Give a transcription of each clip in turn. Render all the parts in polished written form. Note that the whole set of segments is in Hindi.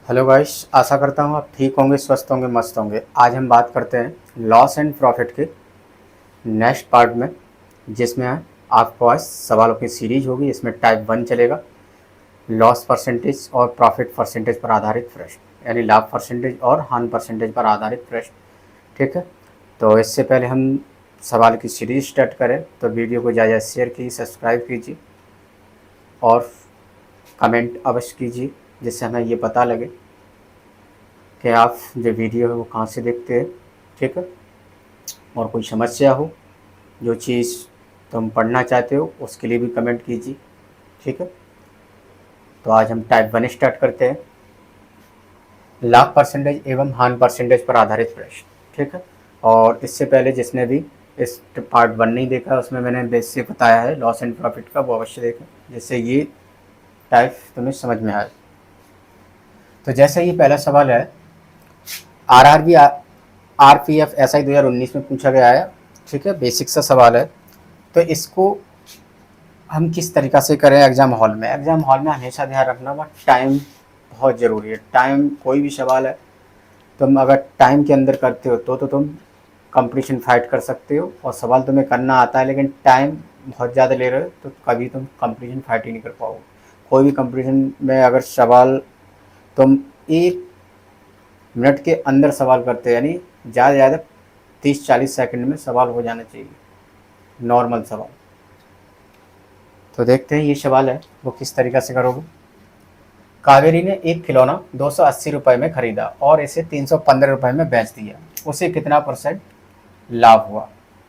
हेलो गाइस, आशा करता हूँ आप ठीक होंगे, स्वस्थ होंगे, मस्त होंगे। आज हम बात करते हैं लॉस एंड प्रॉफिट के नेक्स्ट पार्ट में, जिसमें आपको आज सवालों की सीरीज होगी। इसमें टाइप 1 चलेगा, लॉस परसेंटेज और प्रॉफिट परसेंटेज पर आधारित प्रश्न, यानी लाभ परसेंटेज और हानि परसेंटेज पर आधारित प्रश्न। ठीक है, तो इससे पहले हम सवाल की सीरीज स्टार्ट करें तो वीडियो को ज़्यादा शेयर कीजिए, सब्सक्राइब कीजिए और कमेंट अवश्य कीजिए, जिससे हमें ये पता लगे कि आप जो वीडियो है वो कहाँ से देखते हैं। ठीक है, और कोई समस्या हो, जो चीज़ तुम पढ़ना चाहते हो, उसके लिए भी कमेंट कीजिए। ठीक है, तो आज हम टाइप 1 स्टार्ट करते हैं, लाभ परसेंटेज एवं हानि परसेंटेज पर आधारित प्रश्न। ठीक है, और इससे पहले जिसने भी इस पार्ट 1 नहीं देखा, उसमें मैंने बेसिक बताया है लॉस एंड प्रॉफिट का, वो अवश्य देखें, जिससे ये टाइप तुम्हें समझ में आए। तो जैसे ये पहला सवाल है, आरआरबी आरपीएफ एसआई 2019 में पूछा गया है। ठीक है, बेसिक सा सवाल है। तो इसको हम किस तरीक़ा से करें एग्ज़ाम हॉल में। एग्ज़ाम हॉल में हमेशा ध्यान रखना वह टाइम बहुत ज़रूरी है। टाइम, कोई भी सवाल है तुम अगर टाइम के अंदर करते हो तो तुम कंपटीशन फाइट कर सकते हो, और सवाल तुम्हें करना आता है लेकिन टाइम बहुत ज़्यादा ले रहे हो तो कभी तुम कंपटीशन फाइट ही नहीं कर पाओगे। कोई भी कंपटीशन में अगर सवाल तुम 1 मिनट के अंदर सवाल करते हो, यानी ज़्यादा से ज़्यादा 30-40 सेकंड में सवाल हो जाना चाहिए, नॉर्मल सवाल। तो देखते हैं ये सवाल है वो किस तरीक़ा से करोगे। कावेरी ने एक खिलौना 280 रुपये में खरीदा और इसे 315 रुपये में बेच दिया, उसे कितना % लाभ हुआ।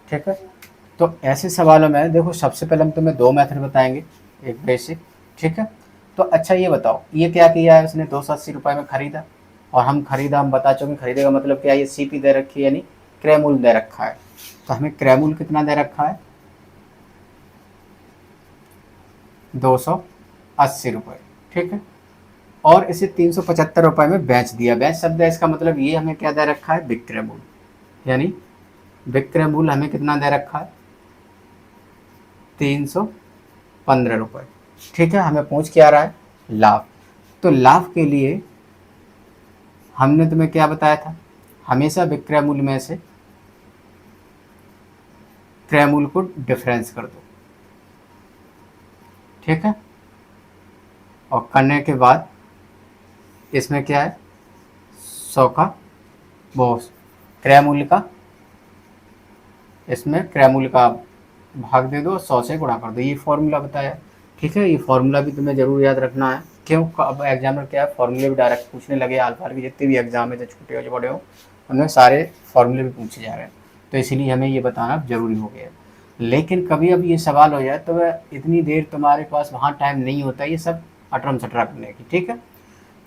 ठीक है, तो ऐसे सवालों में देखो, सबसे पहले हम तुम्हें 2 मेथड बताएंगे, एक बेसिक। ठीक है, तो अच्छा ये बताओ, ये क्या किया है, उसने 280 रुपये में खरीदा, और हम बता चुके खरीदे का मतलब क्या है, ये सीपी दे रखी है, यानी क्रय मूल्य दे रखा है। तो हमें क्रय मूल्य कितना दे रखा है, 280 रुपये। ठीक है, और इसे 375 रुपये में बेच दिया। बेच शब्द है, इसका मतलब ये हमें क्या दे रखा है, विक्रय मूल्य, यानी विक्रय मूल्य हमें कितना दे रखा है, 315 रुपये। ठीक है, हमें पूछ क्या रहा है, लाभ। तो लाभ के लिए हमने तुम्हें क्या बताया था, हमेशा विक्रय मूल्य में से क्रय मूल्य को डिफरेंस कर दो। ठीक है, और करने के बाद इसमें क्या है, 100 का वो क्रय मूल्य का, इसमें क्रय मूल्य का भाग दे दो, 100 से गुणा कर दो, ये फॉर्मूला बताया। ठीक है, ये फॉर्मूला भी तुम्हें जरूर याद रखना है। क्यों, अब एग्जाम में क्या है, फॉर्मूले भी डायरेक्ट पूछने लगे। अल्फा के जितने भी एग्जाम है, जो छोटे हो जो बड़े हो, उनमें सारे फॉर्मूले भी पूछे जा रहे हैं, तो इसीलिए हमें ये बताना जरूरी हो गया। लेकिन कभी अब ये सवाल हो जाए तो वह इतनी देर तुम्हारे पास वहाँ टाइम नहीं होता ये सब अटरम सटरा करने की। ठीक है,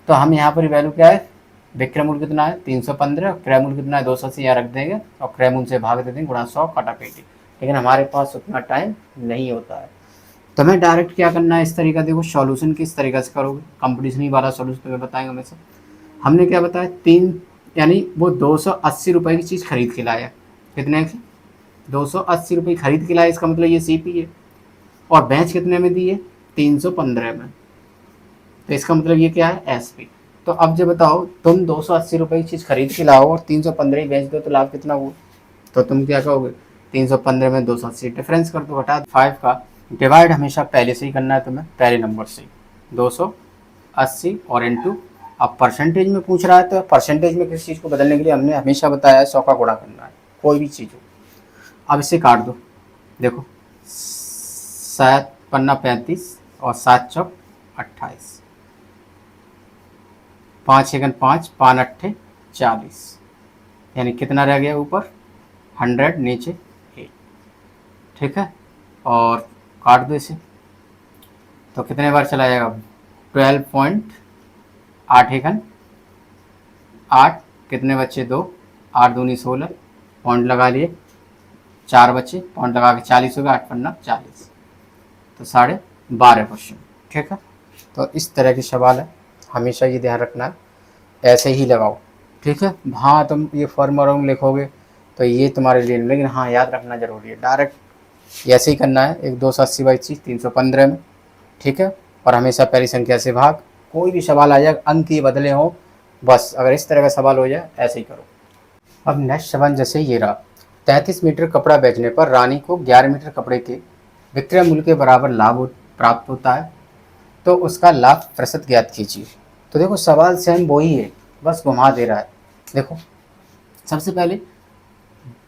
तो हम यहाँ पर वैल्यू क्या है, विक्रय मूल्य कितना है 315, क्रय मूल्य कितना है 280, यहाँ रख देंगे और क्रय मूल्य से भाग दे देंगे, गुणा 100 काटा पेटी। लेकिन हमारे पास उतना टाइम नहीं होता है, तो हमें डायरेक्ट क्या करना है, इस तरीका देखो, सॉल्यूशन किस तरीके से करोगे, कंपटीशन ही वाला सॉल्यूशन तुम्हें बताएंगे हमेशा। हमने क्या बताया, 3, यानी वो 280 रुपये की चीज़ खरीद के लाया, कितने की, 280 रुपये खरीद के लाया, इसका मतलब ये सीपी है, और बेच कितने में दी है, 315 में, तो इसका मतलब ये क्या है, एसपी। तो अब जो बताओ, तुम 280 रुपये की चीज़ खरीद के लाओ और 315 ही बेच दो, तो लाभ कितना हुआ। तो तुम क्या कहोगे, 315 में 280 डिफरेंस कर दो, हटा 5 का डिवाइड हमेशा पहले से ही करना है तुम्हें, पहले नंबर से 280 और इंटू। अब परसेंटेज में पूछ रहा है तो परसेंटेज में किसी चीज़ को बदलने के लिए हमने हमेशा बताया है 100 का गुणा करना है, कोई भी चीज़ हो। अब इसे काट दो, देखो 7 पन्ना 35 और 7 चौक 28, 5 एकन 5, 5 अट्ठे 40, यानी कितना रह गया ऊपर 100, नीचे 8। ठीक है, और काट दो इसे, तो कितने बार चला जाएगा, 12.8 एकन 8, कितने बच्चे 2, 8 दूनी 16, पॉइंट लगा लिए, 4 बच्चे, पॉइंट लगा के 40 हो गया, 8 पन्ना 40, तो 12.5%। ठीक है, तो इस तरह के सवाल है, हमेशा ये ध्यान रखना है, ऐसे ही लगाओ। ठीक है, हाँ तुम ये फॉर्मूला लिखोगे तो ये तुम्हारे लिए, लेकिन हाँ याद रखना जरूरी है, डायरेक्ट ऐसे ही करना है, एक 280 बाई चीज़ 315 में। ठीक है, और हमेशा पहली संख्या से भाग, कोई भी सवाल आ जाए, अंक ये बदले हों, बस अगर इस तरह का सवाल हो जाए ऐसे ही करो। अब नेक्स्ट सवाल जैसे ये रहा, 33 मीटर कपड़ा बेचने पर रानी को 11 मीटर कपड़े के विक्रय मूल्य के बराबर लाभ प्राप्त होता है, तो उसका लाभ प्रतिशत ज्ञात कीजिए। तो देखो सवाल सेम वही है, बस घुमा दे रहा है। देखो सबसे पहले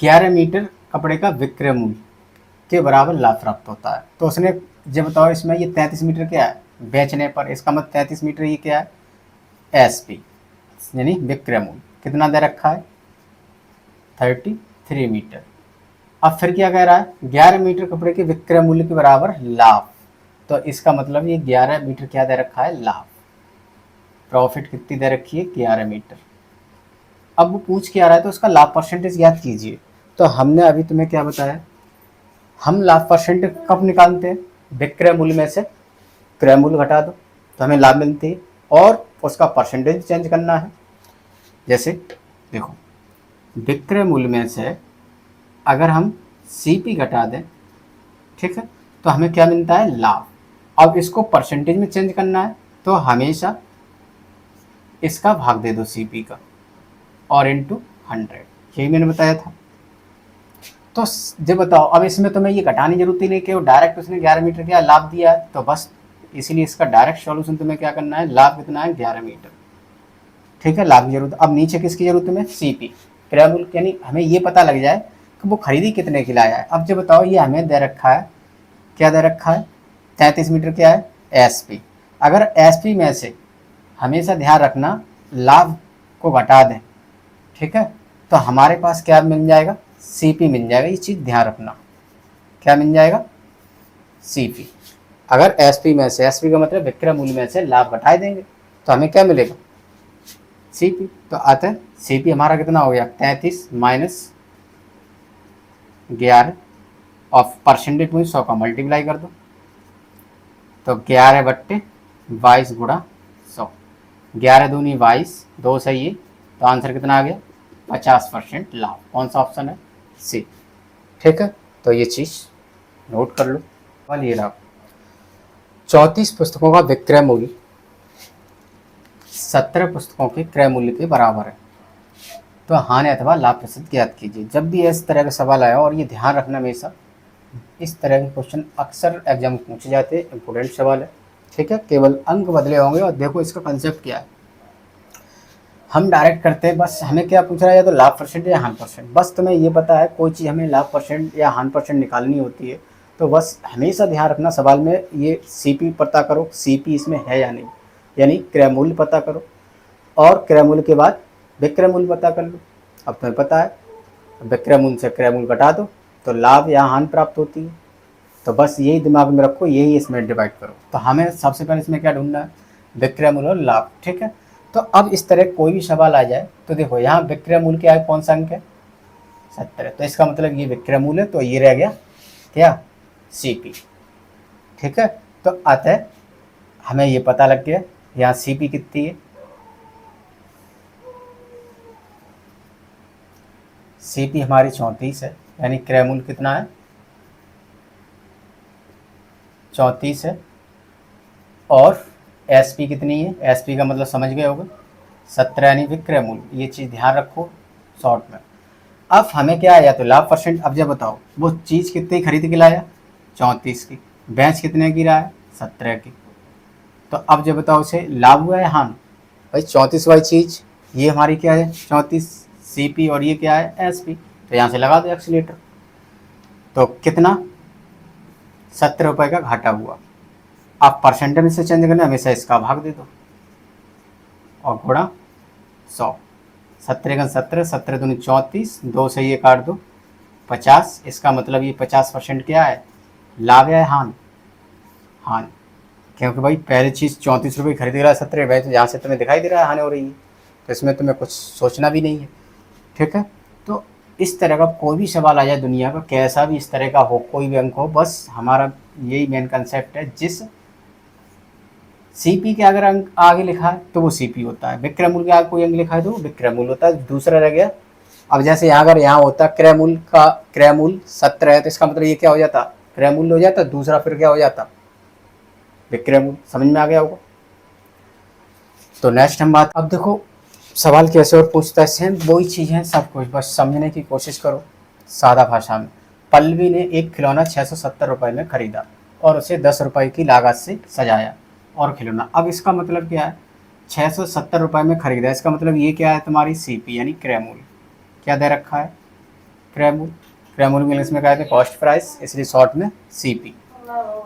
11 मीटर कपड़े का विक्रय मूल्य के बराबर लाभ प्राप्त होता है, तो उसने जब बताओ इसमें ये 33 मीटर क्या है बेचने पर, इसका मतलब 33 मीटर ये क्या है एसपी यानी विक्रय मूल्य कितना दे रखा है 33 मीटर। अब फिर क्या कह रहा है 11 मीटर कपड़े के विक्रय मूल्य के बराबर लाभ, तो इसका मतलब ये 11 मीटर क्या दे रखा है लाभ, प्रॉफिट कितनी दे रखी है 11 मीटर। अब वो पूछ के आ रहा है तो उसका लाभ परसेंटेज ज्ञात कीजिए। तो हमने अभी तुम्हें क्या बताया, हम लाभ परसेंटेज कब निकालते हैं, विक्रय मूल्य में से क्रय मूल्य घटा दो तो हमें लाभ मिलती है, और उसका परसेंटेज चेंज करना है। जैसे देखो विक्रय मूल्य में से अगर हम सीपी घटा दें, ठीक है, तो हमें क्या मिलता है लाभ। अब इसको परसेंटेज में चेंज करना है तो हमेशा इसका भाग दे दो सीपी का और इनटू 100, यही मैंने बताया था। तो जब बताओ अब इसमें तुम्हें ये घटाने की जरूरत ही नहीं कि वो डायरेक्ट उसने 11 मीटर क्या लाभ दिया है, तो बस इसीलिए इसका डायरेक्ट सॉल्यूशन तुम्हें क्या करना है, लाभ कितना है 11 मीटर, ठीक है, लाभ की जरूरत। अब नीचे किसकी जरूरत है, सीपी क्रय मूल्य, यानी हमें ये पता लग जाए कि वो खरीदी कितने की लाया है। अब जब बताओ ये हमें दे रखा है, क्या दे रखा है 33 मीटर क्या है एसपी। अगर एसपी में से हमेशा ध्यान रखना लाभ को घटा दें, ठीक है, तो हमारे पास क्या मिल जाएगा सीपी मिल जाएगा। ये चीज़ ध्यान रखना, क्या मिल जाएगा सीपी। अगर एसपी में से, एसपी का मतलब विक्रय मूल्य में से लाभ घटाए देंगे तो हमें क्या मिलेगा सीपी। तो आता है सीपी हमारा कितना हो गया 33 माइनस 11 और परसेंटेज में 100 का मल्टीप्लाई कर दो, तो 11/22 गुणा 100, 11 दूनी 22, 2 सही है, तो आंसर कितना आ गया 50% लाभ। कौन सा ऑप्शन है सी, ठीक है। तो ये चीज़ नोट कर लो। सवाल ये रहा, 34 पुस्तकों का विक्रय मूल्य 17 पुस्तकों के क्रय मूल्य के बराबर है, तो हानि अथवा लाभ प्रतिशत ज्ञात कीजिए। जब भी इस तरह का सवाल आया, और ये ध्यान रखना हमेशा इस तरह के क्वेश्चन अक्सर एग्जाम में पूछे जाते हैं, इंपॉर्टेंट सवाल है, ठीक है, केवल अंक बदले होंगे। और देखो इसका कंसेप्ट क्या है, हम डायरेक्ट करते हैं, बस हमें क्या पूछ रहा है, या तो लाभ परसेंट या हानि परसेंट। बस तुम्हें ये पता है कोई चीज़ हमें लाभ परसेंट या हानि परसेंट निकालनी होती है, तो बस हमेशा ध्यान रखना सवाल में ये सीपी पता करो, सीपी इसमें है या नहीं, यानी क्रय मूल्य पता करो, और क्रय मूल्य के बाद विक्रय मूल्य पता कर लो। अब तुम्हें पता है विक्रय मूल्य से क्रय मूल्य घटा दो तो लाभ या हानि प्राप्त होती है, तो बस यही दिमाग में रखो, यही इसमें डिवाइड करो। तो हमें सबसे पहले इसमें क्या ढूंढना है, विक्रय मूल्य और लाभ, ठीक है। तो अब इस तरह कोई भी सवाल आ जाए तो देखो यहाँ विक्रय मूल्य क्या है, कौन सा अंक है 17, तो इसका मतलब ये विक्रय मूल्य है, तो ये रह गया क्या सीपी, ठीक है। तो अतः हमें ये पता लग गया यहाँ सीपी कितनी है, सीपी हमारी 34 है, यानी क्रय मूल्य कितना है 34 है, और एसपी कितनी है, एसपी का मतलब समझ गए होगे 17 यानी विक्रय मूल्य, ये चीज़ ध्यान रखो शॉर्ट में। अब हमें क्या आया तो लाभ परसेंट। अब जब बताओ वो चीज़ कितनी खरीद के लाया 34 की, बेच कितने की रहा है 17 की, तो अब जब बताओ उसे लाभ हुआ है हानि, भाई 34 वाली चीज़ ये हमारी क्या है 34 सीपी, और ये क्या है एसपी, तो यहाँ से लगा दो एक्सीलेटर, तो कितना 17 रुपये का घाटा हुआ। आप परसेंटेज में से चेंज करना, हमेशा इसका भाग दे दो और गुणा 100, 17 का 17, 17 दूनी 34, 2 से ये काट दो 50, इसका मतलब ये 50% क्या है लाभ है हानि, हानि, क्योंकि भाई पहली चीज़ 34 रुपये खरीद रहा है 17 भाई, तो यहाँ से तुम्हें दिखाई दे रहा है हानि हो रही है, तो इसमें तुम्हें कुछ सोचना भी नहीं है, ठीक है। तो इस तरह का कोई भी सवाल आ जाए दुनिया का, कैसा भी इस तरह का हो, कोई भी अंक हो, बस हमारा यही मेन कंसेप्ट है, जिस सीपी के अगर अंक आगे लिखा है तो वो सीपी होता है, विक्रय मूल्य के आगे कोई अंक लिखा है तो वो विक्रय मूल्य होता है, दूसरा रह गया। अब जैसे यहाँ अगर यहाँ होता क्रय मूल्य का, क्रय मूल्य 17 है, तो इसका मतलब ये क्या हो जाता क्रय मूल्य हो जाता, दूसरा फिर क्या हो जाता विक्रय मूल्य। समझ में आ गया होगा। तो नेक्स्ट हम बात, अब देखो सवाल कैसे और पूछता है, सेम वही चीज़ है सब कुछ, बस समझने की कोशिश करो सादा भाषा में। पल्लवी ने एक खिलौना 670 रुपये में खरीदा और उसे 10 रुपये की लागत से सजाया और खिलौना, अब इसका मतलब क्या है, 670 रुपये में खरीदा, इसका मतलब ये क्या है, तुम्हारी सीपी यानी क्रय मूल्य क्या दे रखा है, क्रय मूल्य। क्रय मूल्य में इंग्लिश में कहते हैं कॉस्ट प्राइस, इसलिए शॉर्ट में सीपी।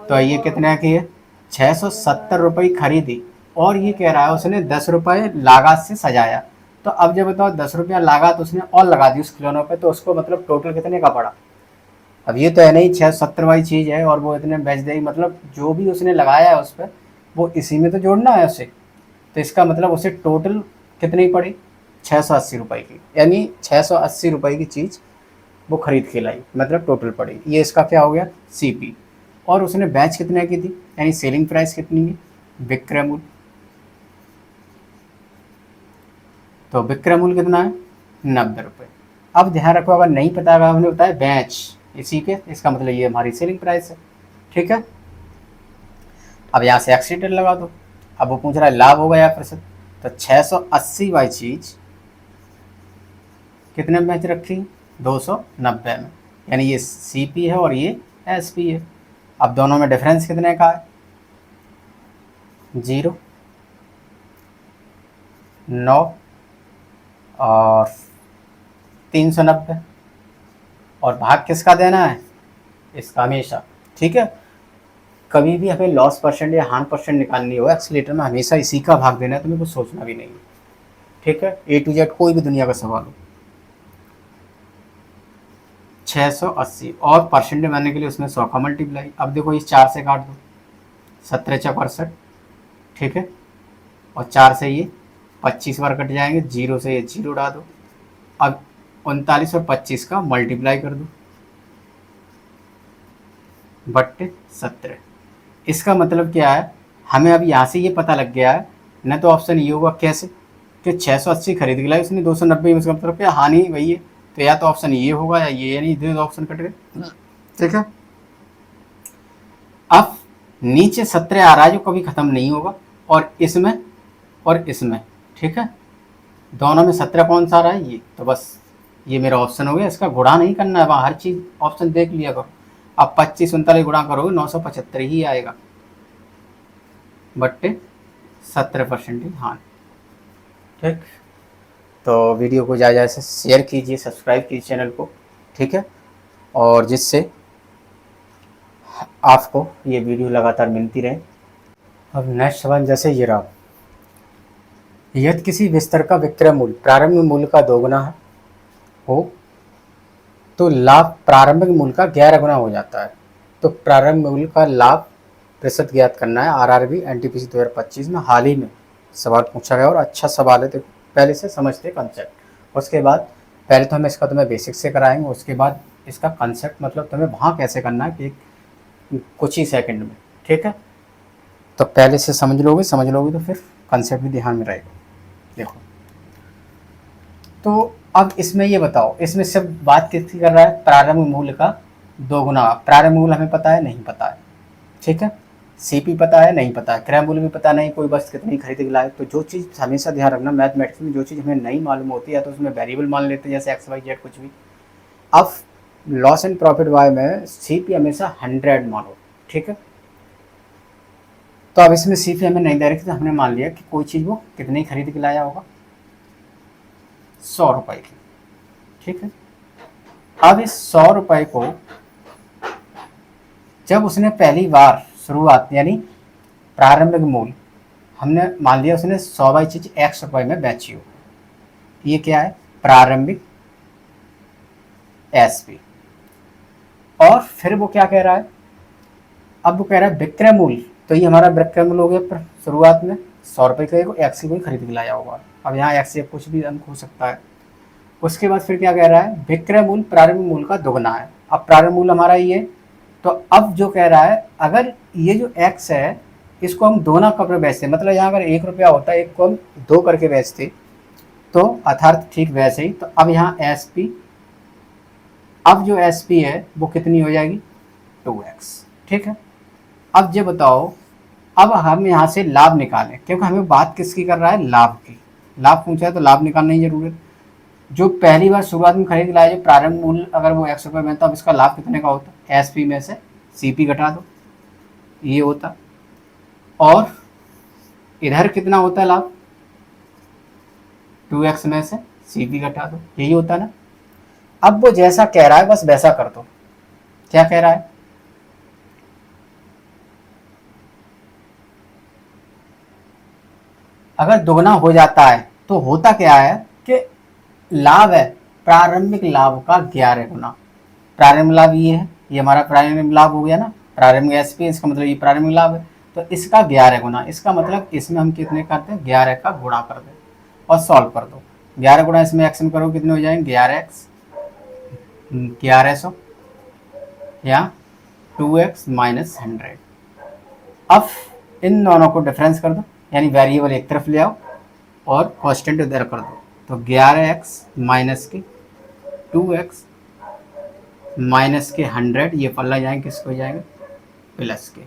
तो ये कितने की है, 670 रुपये खरीदी और ये कह रहा है उसने 10 रुपये लागत से सजाया। तो अब जब बताओ 10 रुपया लागत उसने और लगा दी उस खिलौनों पे, तो उसको मतलब टोटल कितने का पड़ा। अब ये तो है नहीं 670 वाली चीज़ है और वो इतने बेच देगी, मतलब जो भी उसने लगाया है उस पर वो इसी में तो जोड़ना है उसे। तो इसका मतलब उसे टोटल कितनी पड़ी, 680 रुपये की, यानी 680 रुपये की चीज़ वो खरीद के लाई, मतलब टोटल पड़ी। ये इसका क्या हो गया, सीपी। और उसने बैच कितने की थी, यानी सेलिंग प्राइस कितनी है, विक्रय मूल्य। तो विक्रय मूल्य कितना है, 90 रुपये। अब ध्यान रखो अगर नहीं पता अगर हमने बताया बैच इसी के, इसका मतलब ये हमारी सेलिंग प्राइस है, ठीक है। अब यहाँ से एक्सीडेंट लगा दो, अब वो पूछ रहा है लाभ होगा या प्रतिशत, तो 680 वाली चीज कितने में बेच रखी, 290 में, यानी ये सीपी है और ये एसपी है। अब दोनों में डिफरेंस कितने का है, 0, 9 और 390, और भाग किसका देना है, इसका हमेशा, ठीक है। कभी भी हमें लॉस परसेंट या हार्न परसेंट निकालनी हो एक्सीलेटर में, हमेशा इसी का भाग देना है, तुम्हें कुछ सोचना भी नहीं है, ठीक है। ए टू जेड कोई भी दुनिया का सवाल हो। 680 और परसेंट बनाने के लिए उसने 100 का मल्टीप्लाई, अब देखो इस 4 से काट दो, 17 × 65, ठीक है, और 4 से ये 25 बार कट जाएंगे, 0 से ये 0 उड़ा दो। अब 39 और 25 का मल्टीप्लाई कर दो बट्टे 17। इसका मतलब क्या है, हमें अब यहाँ से ये पता लग गया है, न तो ऑप्शन ये होगा कैसे कि 680 खरीद के लाई उसने 290 में, इसका मतलब क्या हानि वही है, तो या तो ऑप्शन ये होगा या ये, यानी दो ऑप्शन कट गए, ठीक है। अब नीचे 17 आ रहा है जो कभी खत्म नहीं होगा, और इसमें ठीक है, दोनों में 17 कौन सा आ रहा है, ये, तो बस ये मेरा ऑप्शन हो गया, इसका गुणा नहीं करना है, वहाँ हर चीज़ ऑप्शन देख लिया करो। अब 25 39 गुणा करोगे 975 ही आएगा बट्टे 17% हाँ, ठीक। तो वीडियो को ज़्यादा से शेयर कीजिए, सब्सक्राइब कीजिए चैनल को, ठीक है, और जिससे आपको ये वीडियो लगातार मिलती रहे। अब नेक्स्ट सवाल जैसे ये रहा, यदि किसी बिस्तर का विक्रय मूल्य प्रारंभिक मूल्य का 2 गुना हो तो लाभ प्रारंभिक मूल्य का 11 गुना हो जाता है। तो प्रारंभिक मूल्य का लाभ प्रतिशत ज्ञात करना है। आरआरबी एनटीपीसी 2025 में हाल ही में सवाल पूछा गया और अच्छा सवाल है, तो पहले से समझते कंसेप्ट। उसके बाद पहले तो हम इसका तुम्हें बेसिक से कराएंगे, उसके बाद इसका कंसेप्ट मतलब तुम्हें वहाँ कैसे करना है कि कुछ ही सेकंड में, ठीक है। तो पहले से समझ लोगे तो फिर कंसेप्ट भी ध्यान में रहेगा। देखो तो अब इसमें ये बताओ, इसमें सब बात किसकी कर रहा है, प्रारंभिक मूल्य का 2 गुना। प्रारंभिक मूल्य हमें पता है, नहीं पता है, ठीक है। सीपी पता है, नहीं पता है, क्रय मूल्य भी पता नहीं, कोई वस्तु कितनी खरीद के लाए। तो जो चीज़ हमेशा ध्यान रखना, मैथमेटिक्स में जो चीज़ हमें नहीं मालूम होती है तो उसमें वेरिएबल मान लेते हैं, जैसे एक्स वाई जेड कुछ भी। अब लॉस एंड प्रॉफिट वाई में सीपी हमेशा 100 मानो, ठीक है। तो अब इसमें सीपी हमें नहीं दे रखी, तो हमने मान लिया कि कोई चीज़ वो कितनी खरीद के लाया होगा, 100 रुपये की, ठीक है। अब इस 100 रुपये को जब उसने पहली बार शुरुआत यानी प्रारंभिक मूल्य हमने मान लिया उसने 100 वाली चीज x रुपये में बेची हो, ये क्या है, प्रारंभिक एसपी। और फिर वो क्या कह रहा है, अब वो कह रहा है विक्रय मूल्य, तो ये हमारा विक्रय मूल्य हो गया शुरुआत में 100 रुपये का एक्स की कोई खरीद के लाया होगा। अब यहाँ एक्स से कुछ भी अंक हो सकता है। उसके बाद फिर क्या कह रहा है, विक्रय मूल्य प्रारंभिक मूल्य का 2 गुना है। अब प्रारंभिक मूल्य हमारा ये, तो अब जो कह रहा है अगर ये जो x है इसको हम 2 कप में बेचते, मतलब यहाँ अगर 1 रुपया होता है, एक को हम 2 करके बेचते, तो अर्थात ठीक वैसे ही। तो अब यहाँ SP, अब जो SP है वो कितनी हो जाएगी, 2x, ठीक है। अब ये बताओ अब हम यहाँ से लाभ निकालें, क्योंकि हमें बात किसकी कर रहा है, लाभ की। लाभ पूछा है तो लाभ निकालने की जरूरत है। जो पहली बार शुरुआत में खरीद लाया, जो प्रारंभ मूल्य अगर वो 100 रुपये में, तो अब इसका लाभ कितने का होता है, एसपी में से सीपी घटा दो, ये होता। और इधर कितना होता है लाभ, 2x में से सीपी घटा दो, यही होता ना। अब वो जैसा कह रहा है बस वैसा कर दो। क्या कह रहा है, अगर दोगुना हो जाता है तो होता क्या है कि लाभ है प्रारंभिक लाभ का 11 गुना। प्रारंभिक लाभ ये है, ये हमारा प्रारंभिक लाभ हो गया ना, प्रारंभिक एसपी, इसका मतलब ये प्रारंभिक लाभ है, तो इसका 11 गुना, इसका मतलब इसमें हम कितने करते हैं, 11 का गुणा कर दें और सॉल्व कर दो। 11 गुणा इसमें एक्शन करो, कितने हो जाएंगे, 11x 1100 या 2x माइनस 100। अब इन दोनों को डिफरेंस कर दो, यानी वेरिएबल एक तरफ ले आओ और कांस्टेंट इधर कर दो, तो 11x माइनस के 2x माइनस के 100, ये पल्ला जाएंगे किसको हो जाएंगे, प्लस के।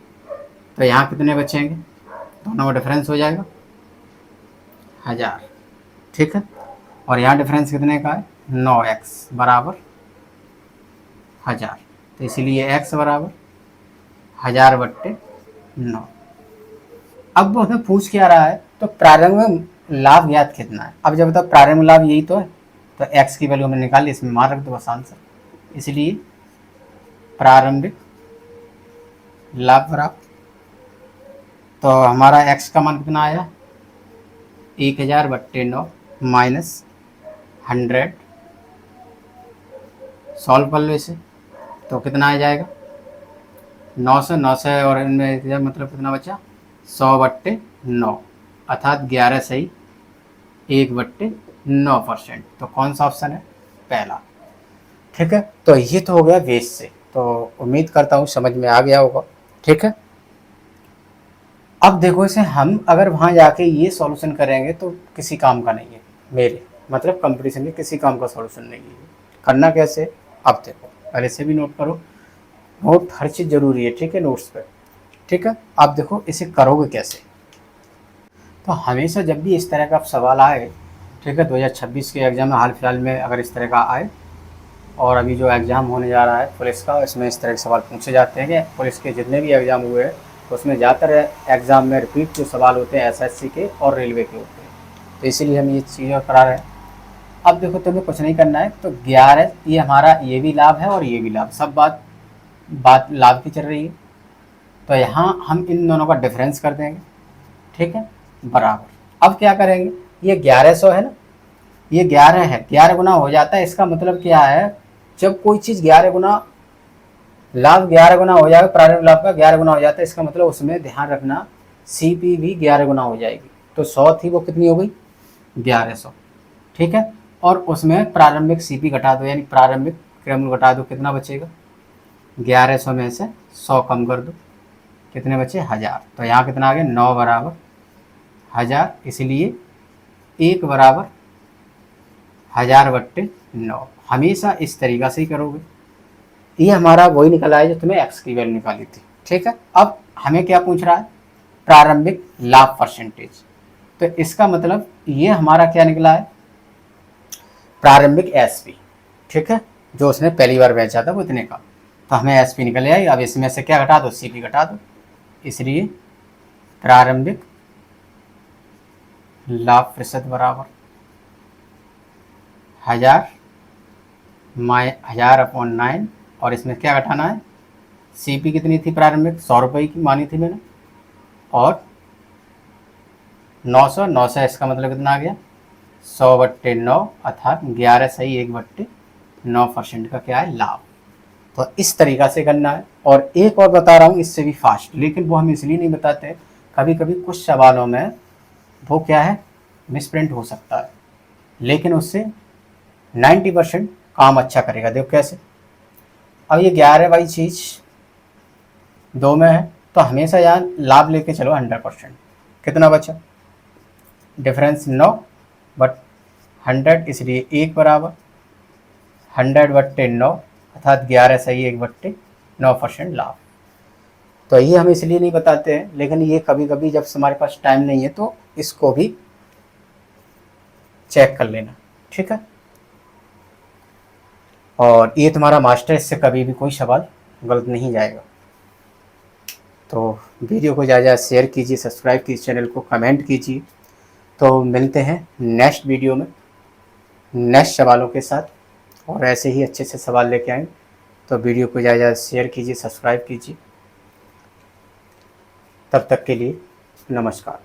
तो यहाँ कितने बचेंगे, दोनों का डिफरेंस हो जाएगा 1000, ठीक है। और यहाँ डिफरेंस कितने का है, 9x बराबर 1000, तो इसीलिए x बराबर 1000/9। अब वो हमें पूछ क्या रहा है, तो प्रारंभिक लाभ ज्ञात कितना है। अब जब तक प्रारंभिक लाभ यही तो है, तो x की वैल्यू हमने निकाल ली, इसमें मान रख दो बस आंसर। इसलिए प्रारंभिक लाभ बराबर, तो हमारा x का मान कितना आया, 1000/9 माइनस 100, सॉल्व कर लो इसे, तो कितना आ जाएगा, 900 और इनमें मतलब कितना बचा, 100/9, अर्थात 11 सही 1/9%। तो कौन सा ऑप्शन है, पहला, ठीक है। तो ये तो हो गया बेस से, तो उम्मीद करता हूँ समझ में आ गया होगा, ठीक है। अब देखो इसे हम अगर वहाँ जाके ये सॉल्यूशन करेंगे तो किसी काम का नहीं है, मेरे मतलब कंपटीशन के किसी काम का सॉल्यूशन नहीं है। करना कैसे, अब देखो पहले से भी नोट करो, नोट हर चीज़ ज़रूरी है, ठीक है, नोट्स पे, ठीक है। आप देखो इसे करोगे कैसे, तो हमेशा जब भी इस तरह का सवाल आए, ठीक है, 2026 के एग्ज़ाम में हाल फिलहाल में अगर इस तरह का आए, और अभी जो एग्ज़ाम होने जा रहा है पुलिस का, इसमें इस तरह के सवाल पूछे जाते हैं कि पुलिस के जितने भी एग्ज़ाम हुए हैं उसमें ज़्यादातर एग्ज़ाम में रिपीट जो सवाल होते हैं एसएससी के और रेलवे के होते हैं, तो इसीलिए हम ये चीज़ें करा रहे हैं। अब देखो तुम्हें कुछ नहीं करना है, तो 11 ये हमारा ये भी लाभ है और ये भी लाभ, सब बात लाभ की चल रही है, तो यहाँ हम इन दोनों का डिफरेंस कर देंगे, ठीक है, बराबर। अब क्या करेंगे, ये 1100 है ना, ये 11 है, 11 गुना हो जाता है, इसका मतलब क्या है, जब कोई चीज़ 11 गुना लाभ 11 गुना हो जाएगा, प्रारंभिक लाभ का 11 गुना हो जाता है, इसका मतलब उसमें ध्यान रखना सीपी भी 11 गुना हो जाएगी, तो 100 थी वो कितनी हो गई 1100, ठीक है। और उसमें प्रारंभिक सीपी घटा दो, यानी प्रारंभिक क्रम घटा दो, कितना बचेगा, 1100 में से 100 कम कर दो, कितने बचे 1000, तो यहाँ कितना आ गया 9 बराबर 1000, इसलिए 1 बराबर 1000/9। हमेशा इस तरीक़ा से ही करोगे, ये हमारा वही निकला है जो तुम्हें x की वैल्यू निकाली थी, ठीक है। अब हमें क्या पूछ रहा है, प्रारंभिक लाभ परसेंटेज, तो इसका मतलब ये हमारा क्या निकला है, प्रारंभिक एसपी, ठीक है, जो उसने पहली बार बेचा था वो इतने का, तो हमें एसपी निकल आई। अब इसमें से क्या घटा दो, सीपी घटा दो, इसलिए प्रारंभिक लाभ प्रतिशत बराबर 1000/9, और इसमें क्या घटाना है, सीपी कितनी थी प्रारंभिक, 100 रुपये की मानी थी मैंने, और 900 इसका मतलब कितना आ गया 100/9, अर्थात 11 सही 1/9% का क्या है लाभ। तो इस तरीक़ा से करना है। और एक और बता रहा हूँ इससे भी फास्ट, लेकिन वो हम इसलिए नहीं बताते, कभी कभी कुछ सवालों में वो क्या है मिसप्रिंट हो सकता है, लेकिन उससे 90% काम अच्छा करेगा। देखो कैसे, अब ये 11 वाली चीज़ 2 में है, तो हमेशा यहाँ लाभ लेके चलो 100%, कितना बचा, डिफरेंस 9/100, इसलिए 1 बराबर 100/9, अर्थात 11 सही 1/9% लाभ। तो ये हम इसलिए नहीं बताते हैं, लेकिन ये कभी कभी जब हमारे पास टाइम नहीं है तो इसको भी चेक कर लेना, ठीक है। और ये तुम्हारा मास्टर, इससे कभी भी कोई सवाल गलत नहीं जाएगा। तो वीडियो को ज़्यादा शेयर कीजिए, सब्सक्राइब कीजिए चैनल को, कमेंट कीजिए। तो मिलते हैं नेक्स्ट वीडियो में नेक्स्ट सवालों के साथ, और ऐसे ही अच्छे से सवाल लेके आएँ। तो वीडियो को ज़्यादा शेयर कीजिए, सब्सक्राइब कीजिए। तब तक के लिए नमस्कार।